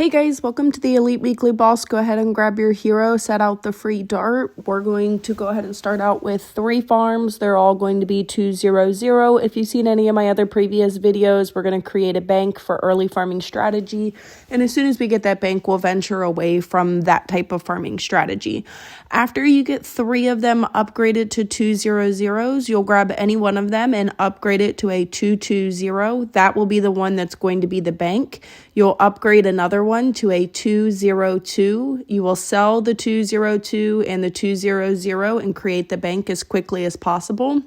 Hey guys, welcome to the Elite Weekly Boss. Go ahead and grab your hero, set out the free dart. We're going to go ahead and start out with 3 farms. They're all going to be 2-0-0. If you've seen any of my other previous videos, we're going to create a bank for early farming strategy. And as soon as we get that bank, we'll venture away from that type of farming strategy. After you get 3 of them upgraded to 2-0-0s, you'll grab any one of them and upgrade it to a 2-2-0. That will be the one that's going to be the bank. You'll upgrade another one to a 2-0-2. You will sell the 2-0-2 and the 2-0-0 and create the bank as quickly as possible.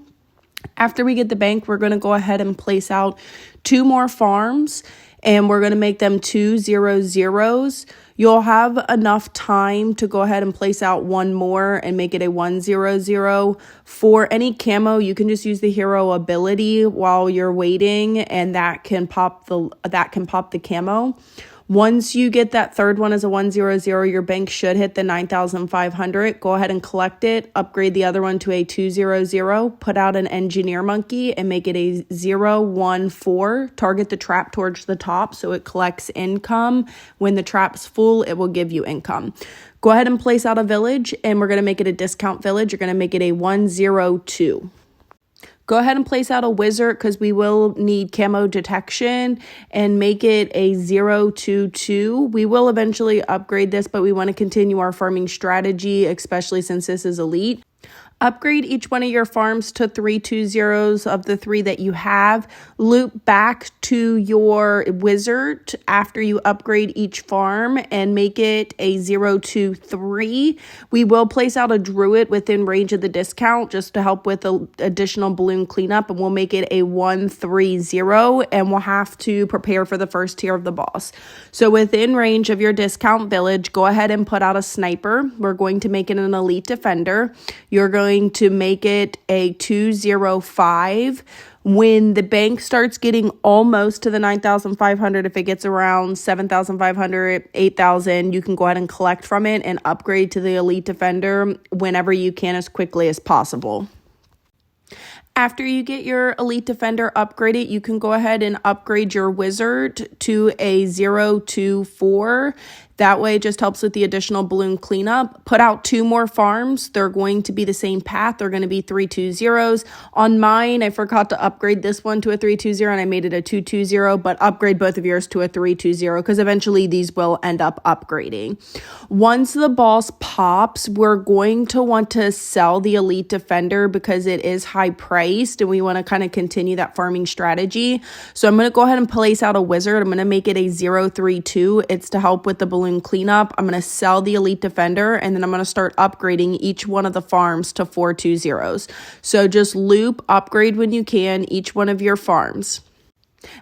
After we get the bank, we're going to go ahead and place out 2 more farms, and we're going to make them 2-0-0s. You'll have enough time to go ahead and place out 1 more and make it a 1-0-0. For any camo, you can just use the hero ability while you're waiting, and that can pop the camo. Once you get that third one as a 1-0-0, your bank should hit the 9,500. Go ahead and collect it, upgrade the other one to a 2-0-0, put out an engineer monkey and make it a 0-1-4. Target the trap towards the top so it collects income. When the trap's full, it will give you income. Go ahead and place out a village, and we're going to make it a discount village. You're going to make it a 1-0-2. Go ahead and place out a wizard because we will need camo detection, and make it a 0-2-2. We will eventually upgrade this, but we want to continue our farming strategy, especially since this is elite. Upgrade each one of your farms to 3 2-0s of the 3 that you have. Loop back to your wizard after you upgrade each farm and make it a 0-2-3. We will place out a druid within range of the discount just to help with the additional balloon cleanup, and we'll make it a 1-3-0, and we'll have to prepare for the first tier of the boss. So within range of your discount village, go ahead and put out a sniper. We're going to make it an elite defender. You're going to make it a 2-0-5. When the bank starts getting almost to the 9,500, if it gets around 7,500, 8,000, you can go ahead and collect from it and upgrade to the elite defender whenever you can, as quickly as possible. After you get your elite defender upgraded, you can go ahead and upgrade your wizard to a 0-2-4. That way it just helps with the additional balloon cleanup. Put out 2 more farms. They're going to be the same path. They're going to be 3-2-0s. On mine, I forgot to upgrade this one to a 3-2-0 and I made it a 2-2-0, but upgrade both of yours to a 3-2-0 because eventually these will end up upgrading. Once the boss pops, we're going to want to sell the elite defender because it is high priced and we want to kind of continue that farming strategy. So I'm going to go ahead and place out a wizard. I'm going to make it a 0-3-2. It's to help with the balloon cleanup. I'm going to sell the elite defender, and then I'm going to start upgrading each one of the farms to 4 2-0s. So just loop, upgrade when you can each one of your farms.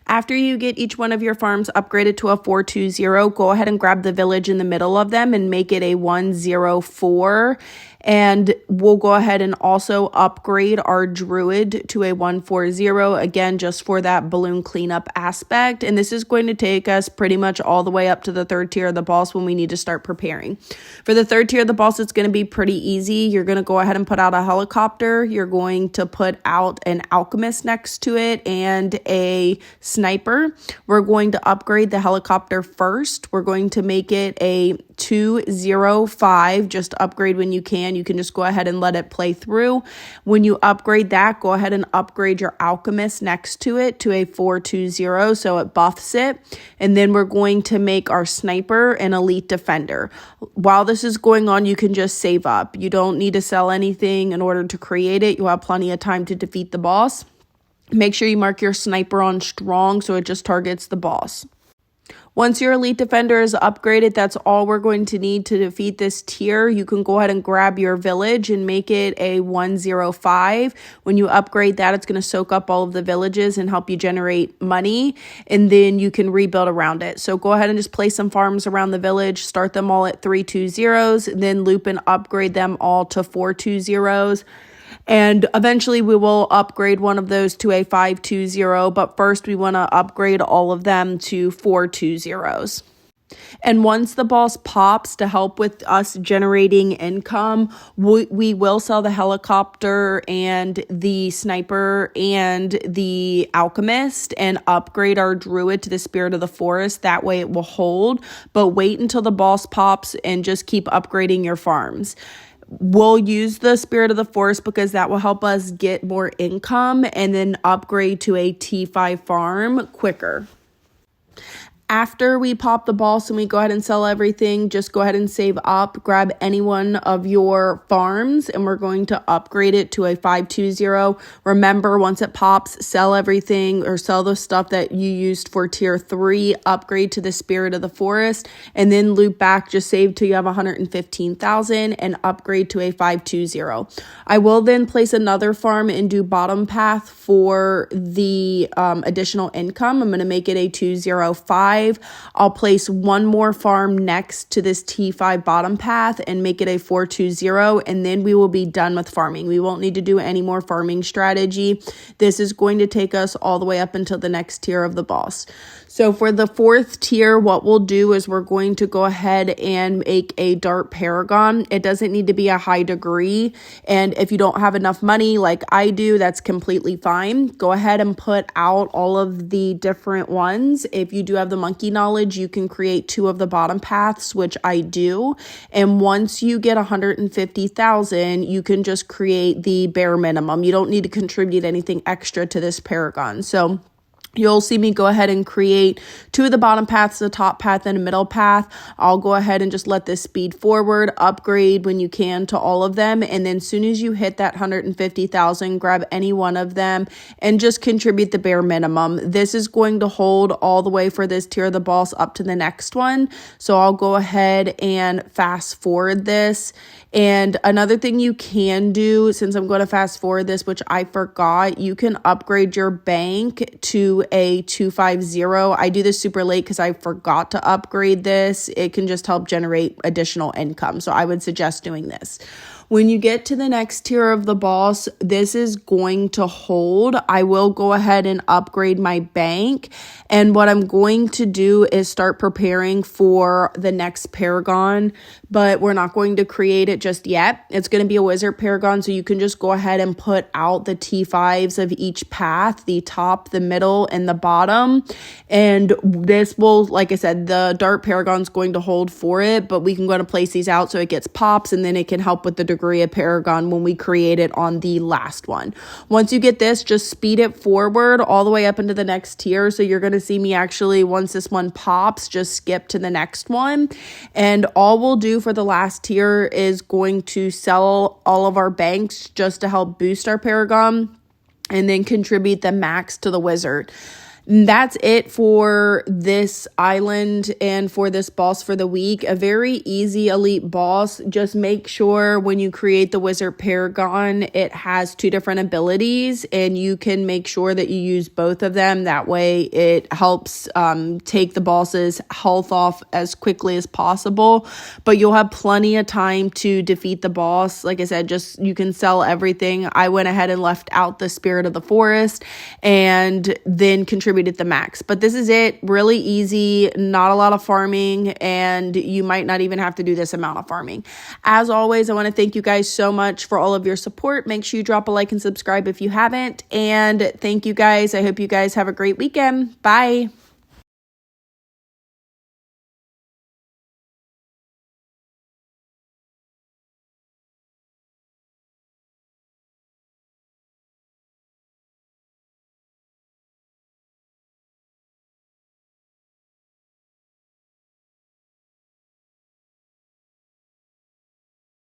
After you get each one of your farms upgraded to a 4-2-0, go ahead and grab the village in the middle of them and make it a 1-0-4. And we'll go ahead and also upgrade our druid to a 1-4-0, again, just for that balloon cleanup aspect. And this is going to take us pretty much all the way up to the 3rd tier of the boss when we need to start preparing. For the 3rd tier of the boss, it's going to be pretty easy. You're going to go ahead and put out a helicopter. You're going to put out an alchemist next to it and a sniper. We're going to upgrade the helicopter first. We're going to make it a 2-0-5. Just upgrade when you can. You can just go ahead and let it play through. When you upgrade that, go ahead and upgrade your alchemist next to it to a 4-2-0 so it buffs it. And then we're going to make our sniper an elite defender. While this is going on, you can just save up. You don't need to sell anything in order to create it. You'll have plenty of time to defeat the boss. Make sure you mark your sniper on strong so it just targets the boss. Once your elite defender is upgraded, that's all we're going to need to defeat this tier. You can go ahead and grab your village and make it a 1-0-5. When you upgrade that, it's going to soak up all of the villages and help you generate money, and then you can rebuild around it. So go ahead and just place some farms around the village, start them all at 3-2-0s, and then loop and upgrade them all to 4-2-0s. And eventually we will upgrade one of those to a 5-2-0, but first we want to upgrade all of them to 4-2-0s. And once the boss pops, to help with us generating income, we will sell the helicopter and the sniper and the alchemist and upgrade our druid to the spirit of the forest. That way it will hold. But wait until the boss pops and just keep upgrading your farms. We'll use the spirit of the forest because that will help us get more income and then upgrade to a T5 farm quicker. After we pop the boss and we go ahead and sell everything, just go ahead and save up, grab any one of your farms, and we're going to upgrade it to a 520. Remember, once it pops, sell everything or sell the stuff that you used for tier 3, upgrade to the spirit of the forest, and then loop back, just save till you have 115,000 and upgrade to a 520. I will then place another farm and do bottom path for the additional income. I'm going to make it a 205. I'll place one more farm next to this T5 bottom path and make it a 420, and then we will be done with farming. We won't need to do any more farming strategy. This is going to take us all the way up until the next tier of the boss. So for the 4th tier, what we'll do is we're going to go ahead and make a dart paragon. It doesn't need to be a high degree. And if you don't have enough money like I do, that's completely fine. Go ahead and put out all of the different ones. If you do have the monkey knowledge, you can create 2 of the bottom paths, which I do. And once you get 150,000, you can just create the bare minimum. You don't need to contribute anything extra to this paragon. So you'll see me go ahead and create 2 of the bottom paths, the top path and a middle path. I'll go ahead and just let this speed forward, upgrade when you can to all of them. And then as soon as you hit that 150,000, grab any one of them and just contribute the bare minimum. This is going to hold all the way for this tier of the boss up to the next one. So I'll go ahead and fast forward this. And another thing you can do, since I'm going to fast forward this, which I forgot, you can upgrade your bank to a 250. I do this super late because I forgot to upgrade this. It can just help generate additional income. So I would suggest doing this. When you get to the next tier of the boss, this is going to hold. I will go ahead and upgrade my bank. And what I'm going to do is start preparing for the next paragon, but we're not going to create it just yet. It's going to be a wizard paragon, so you can just go ahead and put out the T5s of each path, the top, the middle, and the bottom. And this will, like I said, the dart paragon is going to hold for it, but we can go to place these out so it gets pops, and then it can help with the degree of paragon when we create it on the last one. Once you get this, just speed it forward all the way up into the next tier. So you're going to see me actually, once this one pops, just skip to the next one. And all we'll do for the last tier is going to sell all of our banks just to help boost our paragon and then contribute the max to the wizard. That's it for this island and for this boss for the week. A very easy elite boss. Just make sure when you create the wizard paragon, it has 2 different abilities, and you can make sure that you use both of them. That way it helps take the boss's health off as quickly as possible, but you'll have plenty of time to defeat the boss. Like I said, just you can sell everything. I went ahead and left out the spirit of the forest and then contributed the max. But this is it. Really easy, not a lot of farming, and you might not even have to do this amount of farming. As always, I want to thank you guys so much for all of your support. Make sure you drop a like and subscribe if you haven't. And thank you guys. I hope you guys have a great weekend. Bye.